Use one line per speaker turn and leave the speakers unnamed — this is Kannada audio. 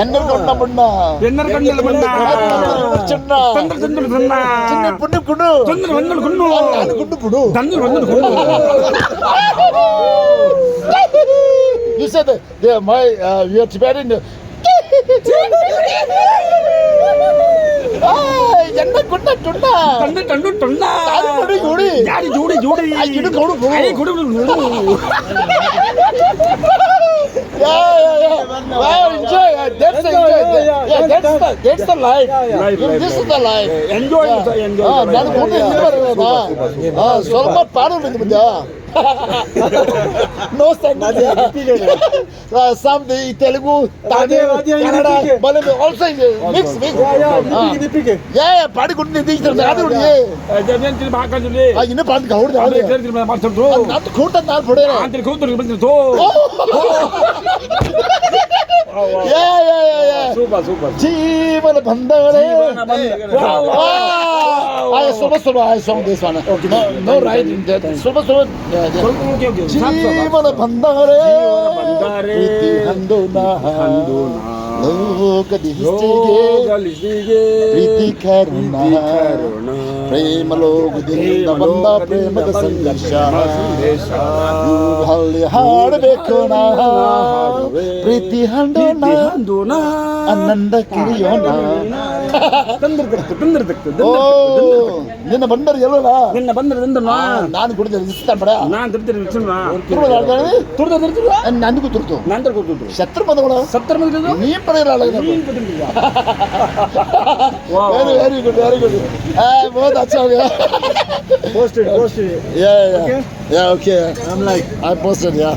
ఎన్నరు కొన్న మున్న
ఎన్నరు కన్నల మున్న
చిన్న
చంద్ర చంద్ర చిన్న
చిన్న పుణ్య కుడు
చంద్ర వందల కున్ను
ನಾನು ಗುಂಡು ಪುಡು
ಚಂದ್ರ వందల కున్ను
You said that my you are Tibetan. ಎನ್ನ ಗುಂಡ ಟುಂಡ
ತಂದೆ ತಂಡು ಟೊಂಡ
ಯಾರು ನೋಡಿ ಜೋಡಿ
ಯಾರಿ ಜೋಡಿ ಜೋಡಿ
ಇದು ಗೌಡು
ಐ ಗುಡು
Wow, enjoy. That's the enjoy. That's the life. This is the life.
Enjoy enjoy
ನಾನು ಕೂಡ ಇಲ್ಲಿ ಬರೋದಾ ಸ್ವಲ್ಪ ಪಾಡು ಬಿದ್ದು ಮುಂದೆ ನೋ ಸಮ್ ದಿ ತೆಲುಗು ತಮಿಳ್ ಕನ್ನಡ ಮಲಯಾಳಂ ಆಲ್ಸೋ ಮಿಕ್ಸ್ ಯಾ ಪಾಡಿಕೊಂಡು ನಿಂತಿರ್ತಾರೆ ಅದು ನೋಡಿ
ಜನ ಬಾಕಂದ್ರೆ
ಇನ್ನು ಪಾಡ್ ಗೌಡ
ಮಾಡ್ತಿದ್ರು
ನಾನು ಕೂಟ ನಾನು ಬಿಡೇ
ಅಂತ ಕೂತು ಬಂದಿತ್ತು ಸೂಪರ್ ಸೂಪರ್
ಜೀವನ ಬಂದವರೇ I song this one. No right in that. ಜೀವನ ಬಂದವರೇ ಪ್ರೀತಿ ಹಂದೋನ ಲೋಕದ ಹಿಸ್ಟಿಗೆ ಪ್ರೀತಿ ಕರುಣ ಪ್ರೇಮ ಲೋಕದಿಂದ ಬಂದ ಪ್ರೇಮದ ಸಂಘರ್ಷ ಅಲ್ಲಿ ಹಾಡಬೇಕು ನಾ ಪ್ರೀತಿ ಹಂದೋನ ಆನಂದ ಕಿರಿಯೋಣ ನಿನ್ನ ಬಂದರು ಎಲ್ಲಲ್ಲ
ನಿನ್ನ ಬಂದ್ರೆ
ನಾನು ಕುಡಿದ ಇಸ್ತಾನ ಬಡ
ನಾನು ತಿರ್ತಿರಿ
ನನಗೂ ತುರ್ತು
ನಂತರ ಕೂತಿದ್ರು
ಶತ್ರು ಬಂದವಳ
ಸತ್ತರ ಮಂದಿ
ನೀ ಪಡೆಯಲ್ಲ ವೆರಿ ಗುಡ್ बहुत अच्छा हो गया
posted
yeah okay I'm like I posted yeah